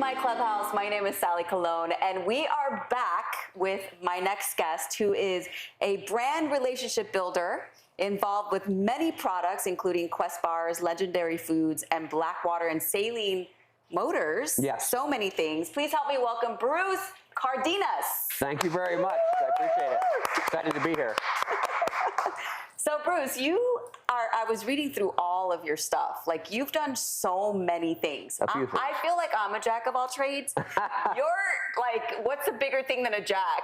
My Clubhouse. My name is Sally Colón, and we are back with my next guest, who is a brand relationship builder involved with many products, including Quest bars, Legendary Foods, and Blackwater and Saline Motors. Yes. So many things. Please help me welcome Bruce Cardenas. Thank you very much. I appreciate it. Excited to be here. So Bruce, I was reading through all of your stuff. Like, you've done so many things. A few things. I feel like I'm a jack of all trades. You're like, what's a bigger thing than a jack?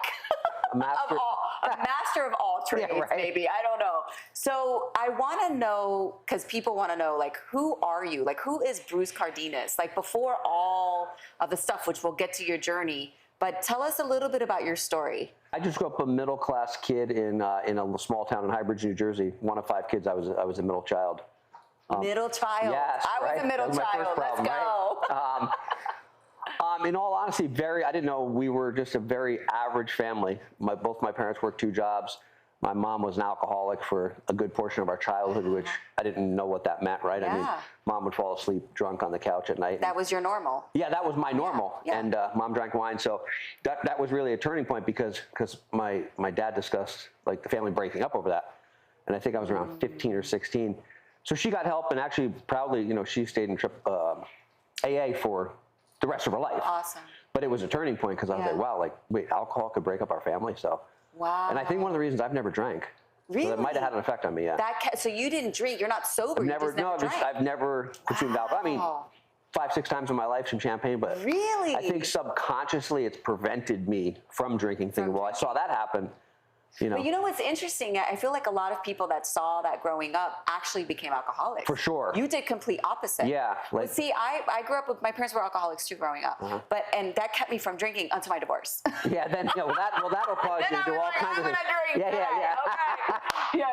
A master. A master of all trades, Yeah, right. maybe. I don't know. So I want to know, because people want to know, like, who are you? Like, who is Bruce Cardenas? Like, before all of the stuff, which we'll get to your journey, but tell us a little bit about your story. I just grew up a middle-class kid in a small town in High Bridge, New Jersey. One of 5 kids. I was a middle child. Middle child. Yes, I was right? a middle That was my child. first problem, Let's go. Right? In all honesty, I didn't know we were just a very average family. Both my parents worked 2 jobs. My mom was an alcoholic for a good portion of our childhood, which I didn't know what that meant, right? Yeah. I mean, mom would fall asleep drunk on the couch at night. That was your normal. Yeah, that was my normal. Yeah. And mom drank wine. So that was really a turning point because my dad discussed like the family breaking up over that. And I think I was around 15 or 16. So she got help, and actually proudly, she stayed in AA for the rest of her life. Awesome. But it was a turning point because I was like, wow, like, wait, alcohol could break up our family. So. Wow. And I think one of the reasons I've never drank. Really? So that might have had an effect on me, yeah. So you didn't drink. You're not sober. I've never consumed alcohol. I mean, 5, 6 times in my life some champagne, but really, I think subconsciously it's prevented me from drinking things. Well, I saw that happen. But you know what's interesting? I feel like a lot of people that saw that growing up actually became alcoholics. For sure. You did complete opposite. Yeah. But see, I grew up with, my parents were alcoholics too growing up, and that kept me from drinking until my divorce. Yeah, then that'll cause you to do all kinds of things. Yeah. Okay. Yeah.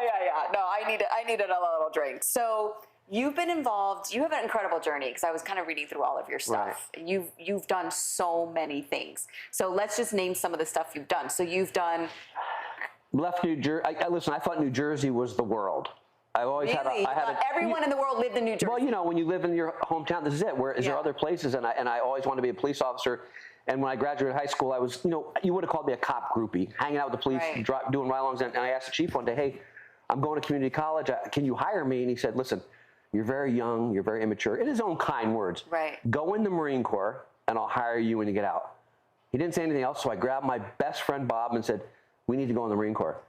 No, I needed a little drink. So you've been involved. You have an incredible journey, because I was kind of reading through all of your stuff. Right. You've done so many things. So let's just name some of the stuff you've done. So you've done. Left New Jersey. Listen, I thought New Jersey was the world. I always everyone in the world lived in New Jersey. Well, when you live in your hometown, this is it. Is there other places? And I always wanted to be a police officer. And when I graduated high school, I was, you would have called me a cop groupie, hanging out with the police, doing ride-alongs. And I asked the chief one day, hey, I'm going to community college. Can you hire me? And he said, listen, you're very young. You're very immature. In his own kind words. Right. Go in the Marine Corps, and I'll hire you when you get out. He didn't say anything else, so I grabbed my best friend, Bob, and said, we need to go in the Marine Corps.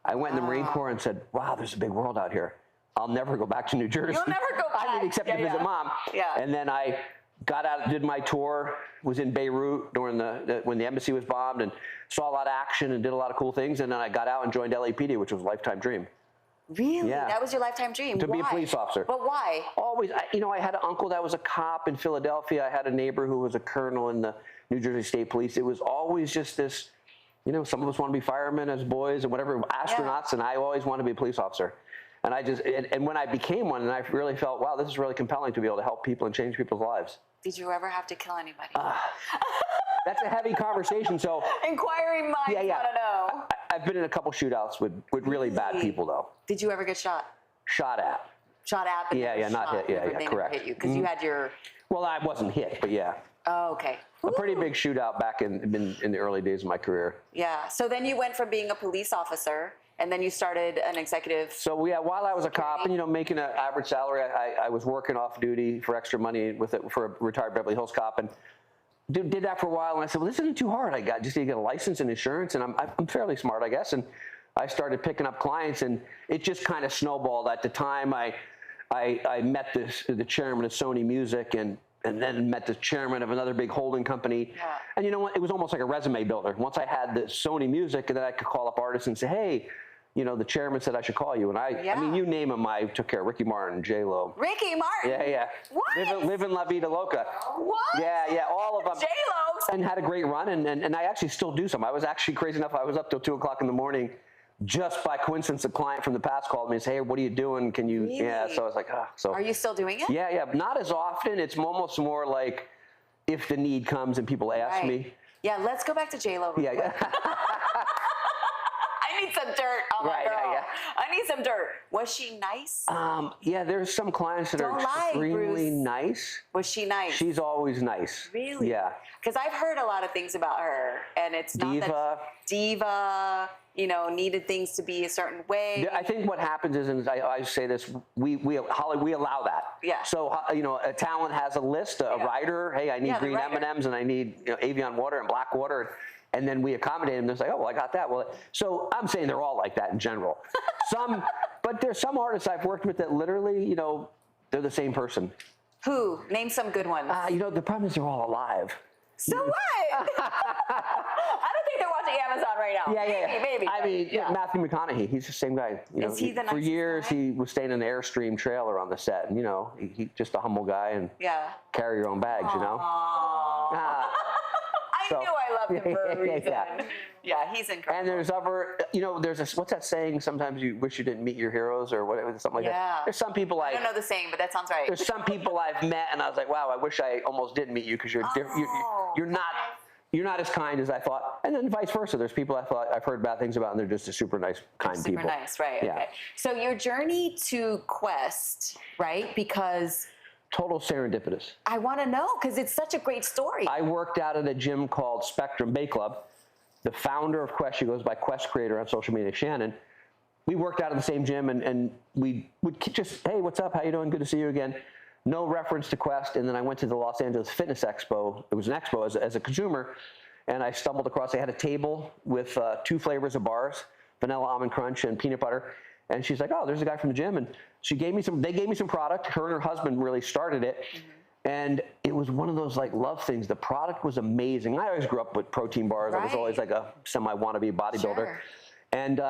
I went in the Marine Corps and said, wow, there's a big world out here. I'll never go back to New Jersey. You'll never go back. I didn't except to visit mom. Yeah. And then I got out, did my tour, was in Beirut during when the embassy was bombed, and saw a lot of action and did a lot of cool things. And then I got out and joined LAPD, which was a lifetime dream. Really? Yeah. That was your lifetime dream? To be a police officer. But why? Always. I had an uncle that was a cop in Philadelphia. I had a neighbor who was a colonel in the New Jersey State Police. It was always just this, some of us want to be firemen as boys and whatever, astronauts, and I always wanted to be a police officer. And and when I became one, and I really felt, wow, this is really compelling to be able to help people and change people's lives. Did you ever have to kill anybody? That's a heavy conversation. So inquiring minds want to know. I've been in a couple shootouts with really bad people, though. Did you ever get shot? Shot at. Shot at, but not hit. Yeah, correct. Hit you because you had your. Well, I wasn't hit, but yeah. Oh, okay. A pretty big shootout back in the early days of my career. Yeah. So then you went from being a police officer, and then you started an executive. So while I was a cop and making an average salary, I was working off duty for extra money for a retired Beverly Hills cop, and did that for a while. And I said, well, this isn't too hard. I just need to get a license and insurance, and I'm fairly smart, I guess. And I started picking up clients, and it just kind of snowballed. At the time, I met the chairman of Sony Music, and then met the chairman of another big holding company. Yeah. And you know what? It was almost like a resume builder. Once I had the Sony Music, and then I could call up artists and say, hey, the chairman said I should call you. And I mean, you name them, I took care of Ricky Martin, J-Lo. Ricky Martin? Yeah. What? Living La Vida Loca. What? Yeah, all of them. J-Lo? And had a great run, and I actually still do some. I was actually crazy enough, I was up till 2 o'clock in the morning. Just by coincidence, a client from the past called me and said, hey, what are you doing? Can you, really? Yeah, so I was like, so. Are you still doing it? Yeah, not as often. It's almost more like if the need comes and people ask me. Yeah, let's go back to J-Lo. I need some dirt on my Right, girl. yeah. I need some dirt. Was she nice? Yeah, there's some clients that Don't are lie, extremely Bruce. nice. Was she nice? She's always nice. Really? Yeah. Because I've heard a lot of things about her, and it's not Diva. that diva, you know, needed things to be a certain way. I think what happens is, and I say this, we allow that. Yeah. So you know, a talent has a list, a writer. Hey, I need green M&Ms and I need Evian water and black water, and then we accommodate them. They're like, oh, well, I got that. Well, so I'm saying they're all like that in general. But there's some artists I've worked with that literally, you know, they're the same person. Who? Name some good ones. You know, the problem is they're all alive. So what? I don't think they're watching Amazon right now. Yeah. Maybe. I mean, Matthew McConaughey, he's the same guy. You know, Is he the for nicest years, guy? he was staying in the Airstream trailer on the set, and you know, he just a humble guy and carry your own bags, you know. I knew I loved him for a reason. Yeah, he's incredible. And there's other, you know, what's that saying? Sometimes you wish you didn't meet your heroes or whatever, something like that. There's some people I don't know the saying, but that sounds right. There's some people I've met, and I was like, wow, I wish I almost didn't meet you because you're not as kind as I thought. And then vice versa. There's people I thought I've heard bad things about, and they're just a super nice, kind people. Super nice, right? Yeah. Okay. So your journey to Quest, right? Because total serendipitous. I want to know because it's such a great story. I worked out at a gym called Spectrum Bay Club. The founder of Quest, she goes by Quest Creator on social media, Shannon. We worked out at the same gym, and we would just, hey, what's up? How you doing? Good to see you again. No reference to Quest. And then I went to the Los Angeles Fitness Expo. It was an expo as a consumer, and I stumbled across, they had a table with 2 flavors of bars, vanilla almond crunch and peanut butter. And she's like, oh, there's a guy from the gym. And they gave me some product. Her and her husband really started it. Mm-hmm. And it was one of those like love things. The product was amazing. I always grew up with protein bars. I was always like a semi-wannabe bodybuilder. Sure. And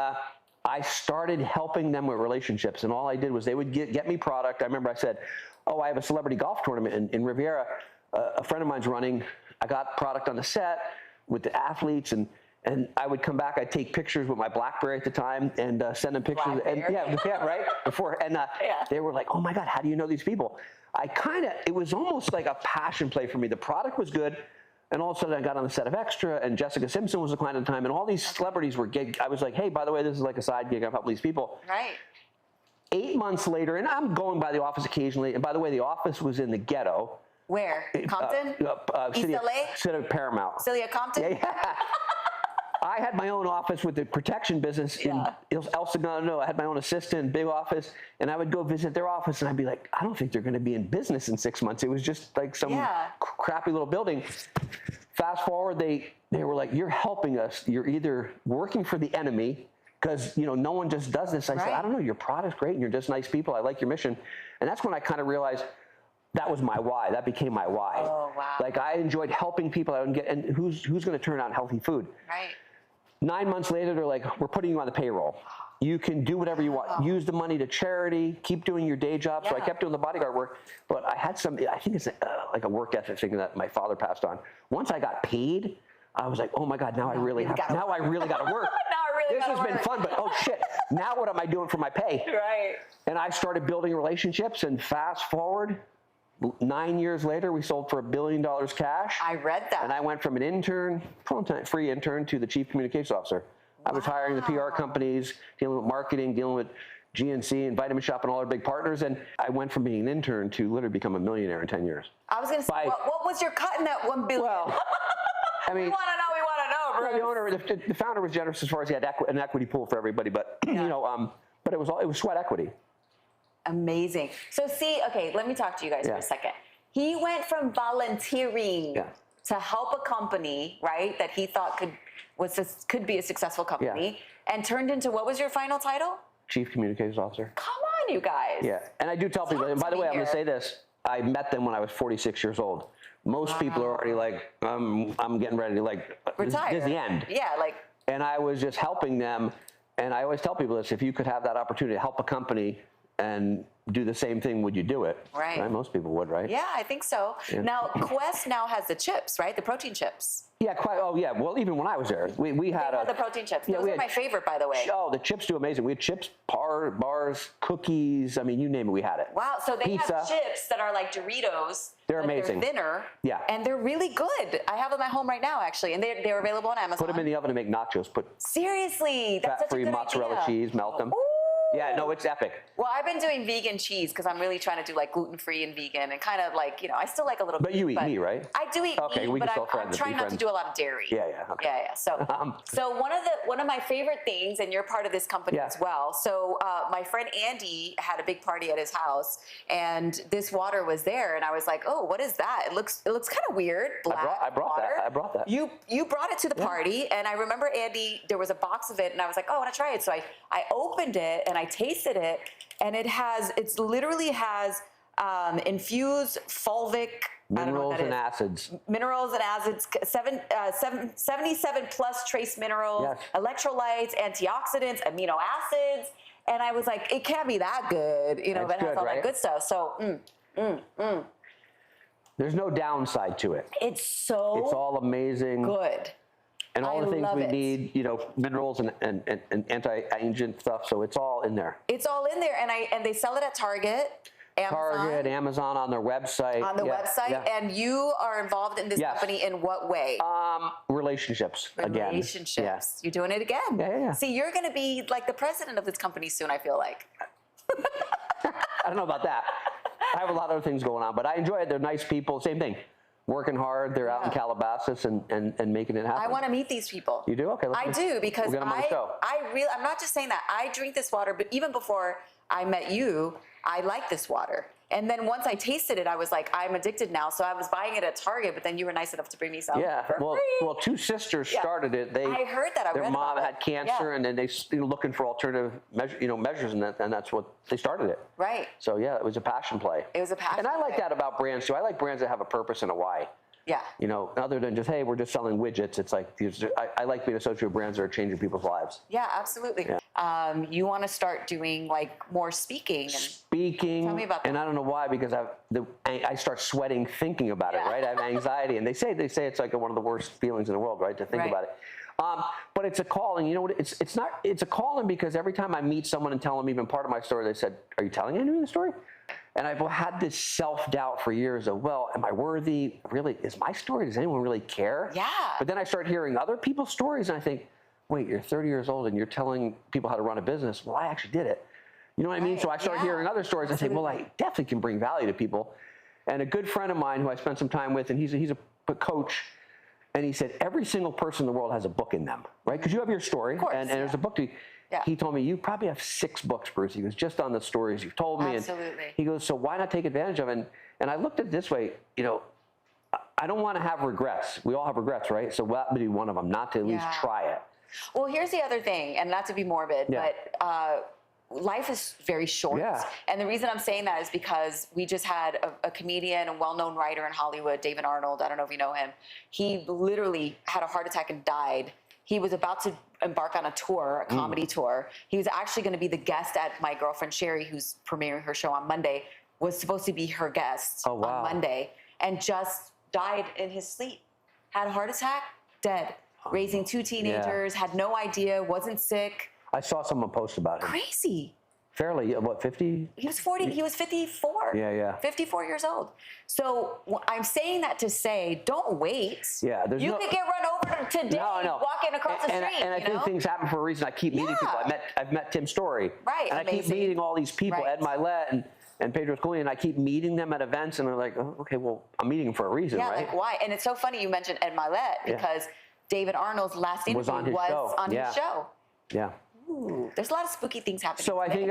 I started helping them with relationships. And all I did was they would get me product. I remember I said, oh, I have a celebrity golf tournament in Riviera. A friend of mine's running. I got product on the set with the athletes, and I would come back. I'd take pictures with my BlackBerry at the time and send them pictures. And right before. And they were like, "Oh my God, how do you know these people?" It was almost like a passion play for me. The product was good, and all of a sudden I got on the set of Extra, and Jessica Simpson was a client at the time, and all these celebrities were gig. I was like, "Hey, by the way, this is like a side gig. I've helped these people." Right. 8 months later, and I'm going by the office occasionally. And by the way, the office was in the ghetto. Where? Compton? East LA? City of Paramount. Celia Compton? Yeah. I had my own office with the protection business in El Segundo. I had my own assistant, big office, and I would go visit their office, and I'd be like, I don't think they're going to be in business in 6 months. It was just like some crappy little building. Fast forward, they were like, you're helping us. You're either working for the enemy, because no one just does this. I said, I don't know, your product's great, and you're just nice people. I like your mission. And that's when I kind of realized that was my why. That became my why. Oh, wow. Like, I enjoyed helping people out and who's going to turn out healthy food? Right. 9 months later, they're like, we're putting you on the payroll. You can do whatever you want. Use the money to charity. Keep doing your day job. So I kept doing the bodyguard work. But I had I think it's like a work ethic thing that my father passed on. Once I got paid, I was like, oh my God, now I really got to work. This has been fun, but oh shit, now what am I doing for my pay? Right. And I started building relationships, and fast forward, 9 years later, we sold for $1 billion cash. I read that. And I went from an intern, free intern, to the chief communications officer. I was hiring the PR companies, dealing with marketing, dealing with GNC and Vitamin Shop and all our big partners. And I went from being an intern to literally become a millionaire in 10 years. I was going to say, what was your cut in that $1 billion? Well, I mean, we want to know, bro. The founder was generous as far as he had an equity pool for everybody, but but it was sweat equity. Amazing. So okay, let me talk to you guys for a second. He went from volunteering to help a company, right, that he thought could be a successful company, and turned into, what was your final title? Chief Communications Officer. Come on, you guys. Yeah, and I do tell people, and by the way, I'm going to say this, I met them when I was 46 years old. Most people are already like, I'm getting ready to retire. This is the end. Yeah, and I was just helping them, and I always tell people this, if you could have that opportunity to help a company and do the same thing, would you do it? Right. Most people would, right? Yeah, I think so. Yeah. Now, Quest now has the chips, right? The protein chips. Yeah, quite. Oh, yeah. Well, even when I was there, we had The protein chips. Yeah, Those are my favorite, by the way. Oh, the chips do amazing. We had chips, bars, cookies. I mean, you name it, we had it. Wow. So they Pizza. have chips that are like Doritos. They're but amazing. They're thinner. Yeah. And they're really good. I have them at home right now, actually, and they're available on Amazon. Put them in the oven to make nachos. Put Seriously, that's such a fat-free good mozzarella idea. cheese, melt them. Ooh. Yeah, no, it's epic. Well, I've been doing vegan cheese because I'm really trying to do like gluten-free and vegan and kind of like, I still like a little But bit. you eat meat, right? I do eat Okay, we meat, can but still I'm trying not to do a lot of dairy. Yeah, okay. Yeah. So one of my favorite things, and you're part of this company as well. So my friend Andy had a big party at his house, and this water was there, and I was like, oh, what is that? It looks kind of weird. Black I brought water. that. I brought that. You brought it to the party, and I remember Andy, there was a box of it, and I was like, oh, I want to try it. So I opened it and I tasted it, and it literally has infused fulvic minerals and acids. Minerals and acids, 77 plus trace minerals, electrolytes, antioxidants, amino acids. And I was like, it can't be that good, if it has all that good stuff. So, There's no downside to it. It's all amazing. Good. And all the things we need, minerals and anti-aging stuff. So it's all in there. It's all in there, and they sell it at Target, Amazon on their website. And you are involved in this company in what way? Relationships. Relationships. Again. You're doing it again. Yeah. See, you're going to be like the president of this company soon, I feel like. I don't know about that. I have a lot of other things going on, but I enjoy it. They're nice people. Same thing. Working hard. They're out in Calabasas and making it happen. I want to meet these people. You do? Okay. I do, because we'll get them on the show. I'm not just saying that. I drink this water, but even before I met you, I like this water. And then once I tasted it, I was like, I'm addicted now. So I was buying it at Target, but then you were nice enough to bring me some. Yeah. For free. Well, two sisters started it. I heard that. Their mom had cancer, and then they looking for alternative measures, and that's what they started it. Right. So yeah, it was a passion play. It was a passion. And I like that about brands too. I like brands that have a purpose and a why. Yeah. Other than just, hey, we're just selling widgets. It's like, I like being associated with brands that are changing people's lives. Yeah, absolutely. Yeah. You want to start doing like more speaking. Tell me about that. And I don't know why, because I start sweating thinking about it, right? I have anxiety, and they say it's like one of the worst feelings in the world, right? To think about it. But it's a calling. You know what? It's a calling, because every time I meet someone and tell them even part of my story, they said, "Are you telling anyone the story?" And I've had this self-doubt for years of, well, am I worthy? Really, is my story? Does anyone really care? Yeah. But then I start hearing other people's stories, and I think, wait, you're 30 years old and you're telling people how to run a business. Well, I actually did it. You know what I mean? So I start hearing other stories. I say, well, I definitely can bring value to people. And a good friend of mine who I spent some time with, and he's a coach, and he said, every single person in the world has a book in them, right? Because you have your story, and there's a book to you. Yeah. He told me, you probably have 6 books, Bruce. He goes, just on the stories you've told me. Absolutely. And he goes, so why not take advantage of it? And I looked at it this way, I don't want to have regrets. We all have regrets, right? So that would be one of them, not to at least try it. Well, here's the other thing, and not to be morbid, but life is very short. Yeah. And the reason I'm saying that is because we just had a comedian, a well-known writer in Hollywood, David Arnold. I don't know if you know him. He literally had a heart attack and died. He was about to embark on a tour, a comedy tour. He was actually going to be the guest at my girlfriend Sherry, who's premiering her show on Monday, was supposed to be her guest on Monday, and just died in his sleep. Had a heart attack, dead. Raising 2 teenagers, had no idea, wasn't sick. I saw someone post about it. Crazy. Fairly, what, 50? He was 40, he was 54. Yeah. 54 years old. So I'm saying that to say, don't wait. Yeah. You could get run over today walking across the street. And I think things happen for a reason. I keep meeting people. I've met Tim Story. Right, and I keep meeting all these people, Ed Milet and Pedro Colón, and I keep meeting them at events, and they're like, oh, okay, well, I'm meeting them for a reason, right? Like why? And it's so funny you mentioned Ed Milet, because David Arnold's last interview was on his show. Yeah. Ooh, there's a lot of spooky things happening. So I think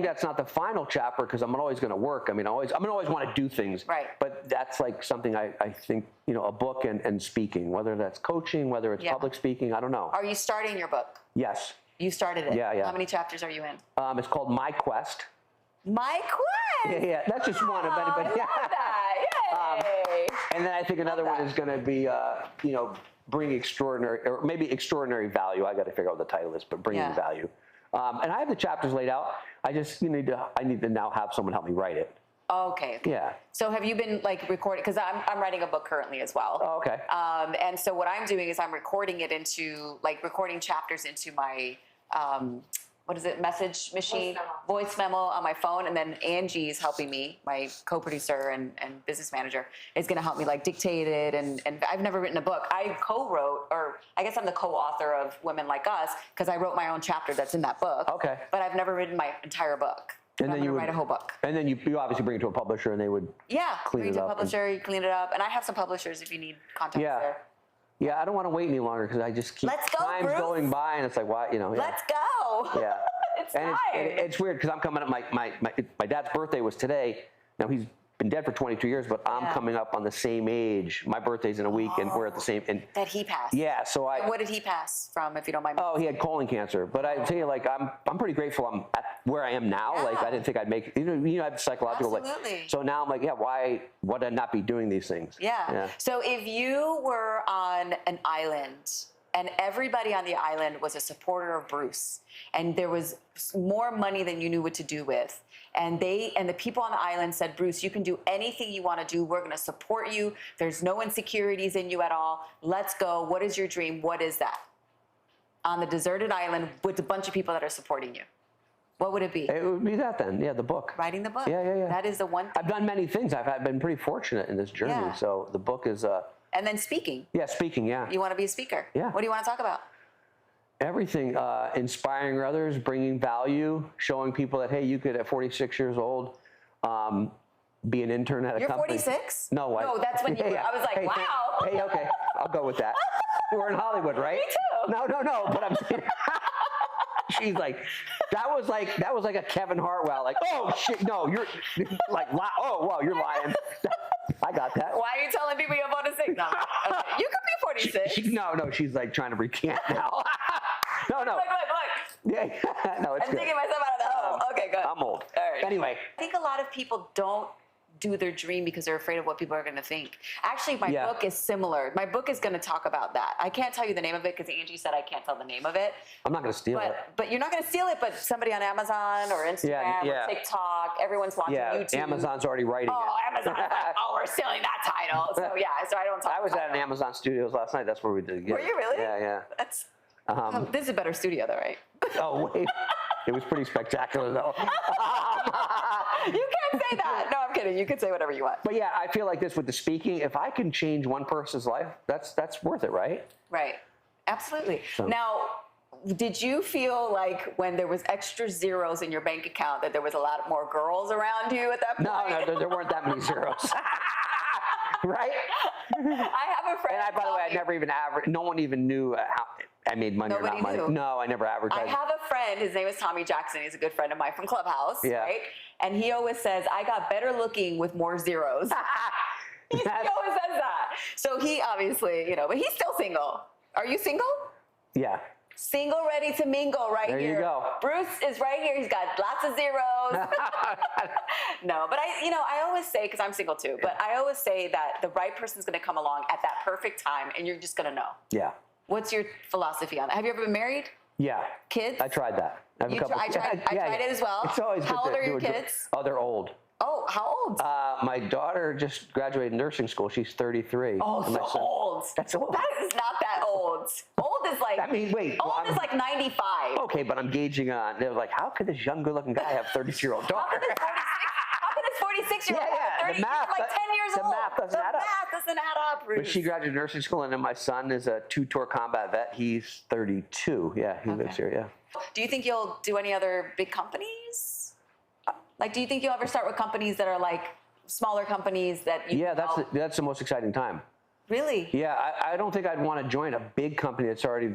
that's not the final chapter, because I'm always going to work. I mean, I'm gonna always want to do things. Right. But that's like something I think, a book and speaking, whether that's coaching, whether it's public speaking, I don't know. Are you starting your book? Yes. You started it. Yeah. How many chapters are you in? It's called My Quest. My Quest. Yeah. That's just one of anybody. I love that. Yay. And then I think another one is going to be, bring extraordinary, or maybe extraordinary value. I got to figure out what the title is, but bringing value. And I have the chapters laid out. I need to now have someone help me write it. Okay. Yeah. So have you been like recording? Because I'm writing a book currently as well. Oh, okay. And so what I'm doing is I'm recording it into recording chapters into my what is it, message machine, voice memo on my phone, and then Angie's helping me, my co-producer and business manager, is going to help me like dictate it. And I've never written a book. I co-wrote, or I guess I'm the co-author of Women Like Us because I wrote my own chapter that's in that book. Okay. But I've never written my entire book. And then you would write a whole book. And then you obviously bring it to a publisher, and they would bring it to a publisher, you clean it up, and I have some publishers if you need contacts there. Yeah, I don't want to wait any longer because I just keep time's going by, and it's like, why, Let's go. Yeah. It's and time. it's weird because I'm coming up. My dad's birthday was today. Now he's been dead for 22 years, but I'm coming up on the same age. My birthday's in a week, and we're at the same. And that he passed. Yeah. So And what did he pass from, if you don't mind? Oh, he had colon cancer. But I tell you, like, I'm pretty grateful I'm at where I am now. Yeah. Like, I didn't think I'd make it. I have psychological. Absolutely. So now I'm like, why would I not be doing these things? Yeah. So if you were on an island and everybody on the island was a supporter of Bruce, and there was more money than you knew what to do with, and the people on the island said, Bruce, you can do anything you want to do. We're going to support you. There's no insecurities in you at all. Let's go. What is your dream? What is that? On the deserted island with a bunch of people that are supporting you. What would it be? It would be that then. Yeah, the book. Writing the book. Yeah. That is the one thing. I've done many things. I've been pretty fortunate in this journey. Yeah. So the book is. And then speaking. Yeah, speaking. Yeah. You want to be a speaker. Yeah. What do you want to talk about? Everything, inspiring others, bringing value, showing people that, hey, you could at 46 years old be an intern at a You're company. 46? No, No, that's when you were. I was like, hey, wow. Hey, okay, I'll go with that. We're in Hollywood, right? Me too. No, but I'm saying, she's like, that was like a Kevin Hartwell, like, oh shit, no, you're like, oh, well, you're lying. I got that. Why are you telling people you're 46? No. Okay. You could be 46. No, she's like trying to recant now. No. Look. Yeah, no, it's I'm good. taking myself out of the hole. Okay, good. I'm old. All right. Anyway. I think a lot of people don't do their dream because they're afraid of what people are going to think. Actually, my book is similar. My book is going to talk about that. I can't tell you the name of it because Angie said I can't tell the name of it. I'm not going to steal it. But you're not going to steal it, but somebody on Amazon or Instagram or TikTok, everyone's watching YouTube. Amazon's already writing it. Amazon's like, we're stealing that title. So so I don't talk I was about at an Amazon Studios last night. That's where we did it. Were you really? Yeah. That's this is a better studio though, right? Oh, wait. It was pretty spectacular, though. You can't say that. No, I'm kidding. You can say whatever you want. But yeah, I feel like this with the speaking, if I can change one person's life, that's worth it, right? Right. Absolutely. So. Now, did you feel like when there was extra zeros in your bank account that there was a lot more girls around you at that point? No, there weren't that many zeros. Right? I have a friend. And by the way, I never even averaged. No one even knew how I made money Nobody or not knew. money. No, I never advertised. I have a friend. His name is Tommy Jackson. He's a good friend of mine from Clubhouse. Yeah. Right? And he always says, I got better looking with more zeros. He always says that. So he obviously, but he's still single. Are you single? Yeah. Single, ready to mingle right here. There you go. Bruce is right here. He's got lots of zeros. No, but I always say, because I'm single too, but I always say that the right person's going to come along at that perfect time, and you're just going to know. Yeah. What's your philosophy on that? Have you ever been married? Yeah. Kids? I tried that. I tried it as well. It's always How good old to are your do kids? Oh, they're old. Oh, how old? My daughter just graduated nursing school. She's 33. Oh, And so my son- old. That's old. That is not that old. Old is like. I mean, wait. Old is like 95. Okay, but I'm gauging on. They're like, how could this young, good-looking guy have a 32-year-old daughter? How could this 46-year-old have 30? The math, He's like 10 years the old. math doesn't add up. The math doesn't add up, Bruce. But she graduated nursing school, and then my son is a two-tour combat vet. He's 32. Yeah, he lives here. Yeah. Do you think you'll do any other big companies? Like, do you think you'll ever start with companies that are like smaller companies that you? Yeah, that's the most exciting time. Really? Yeah, I don't think I'd want to join a big company that's already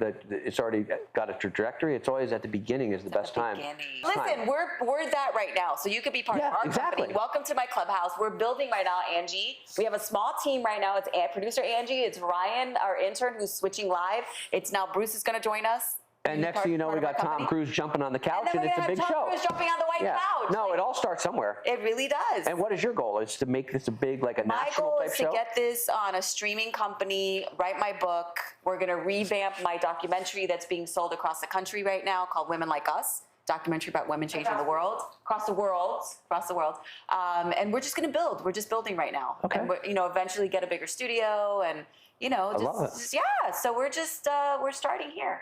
got a trajectory. It's always at the beginning is the best time. Listen, we're that right now, so you could be part of our company. Welcome to my clubhouse. We're building right now, Angie. We have a small team right now. It's producer Angie. It's Ryan, our intern, who's switching live. It's now Bruce is going to join us. And next thing you know, we got Tom Cruise jumping on the couch, and it's a big show. Tom Cruise jumping on the white couch. No, it all starts somewhere. It really does. And what is your goal? Is to make this a big, like a national type show? My goal is to get this on a streaming company, write my book. We're going to revamp my documentary that's being sold across the country right now called Women Like Us. documentary about women changing the world, across the world. And we're just going to build. We're just building right now. Okay. And we're, eventually get a bigger studio and, love it. just yeah. So we're just, we're starting here.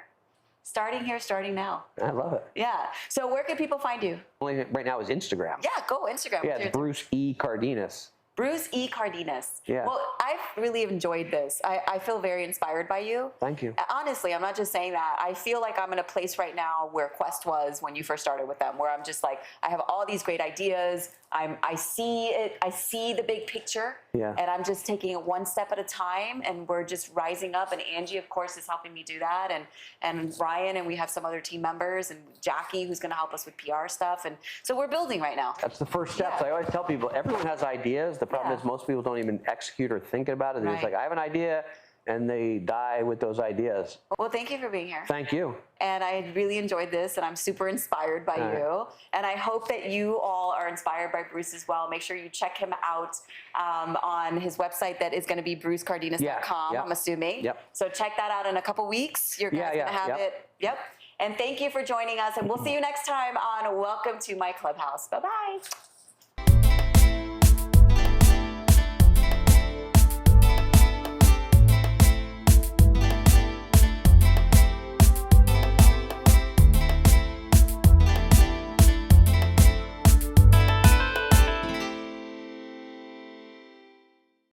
Starting now. I love it. Yeah. So where can people find you? Only right now is Instagram. Yeah, go Instagram. Yeah, it's Bruce E. Cardenas. Bruce E. Cardenas. Yeah. Well, I've really enjoyed this. I feel very inspired by you. Thank you. Honestly, I'm not just saying that. I feel like I'm in a place right now where Quest was when you first started with them, where I'm just like, I have all these great ideas. I see it. I see the big picture. Yeah. And I'm just taking it one step at a time, and we're just rising up. And Angie, of course, is helping me do that, and Ryan, and we have some other team members, and Jackie, who's going to help us with PR stuff. And so we're building right now. That's the first step. Yeah. I always tell people, everyone has ideas. The problem is most people don't even execute or think about it. They're just Right. like, I have an idea, and they die with those ideas. Well, thank you for being here. Thank you. And I really enjoyed this, and I'm super inspired by you. And I hope that you all are inspired by Bruce as well. Make sure you check him out on his website that is going to be brucecardenas.com, Yeah. I'm assuming. Yep. So check that out in a couple weeks. You're guys going to have it. Yep. And thank you for joining us. And we'll see you next time on Welcome to My Clubhouse. Bye-bye.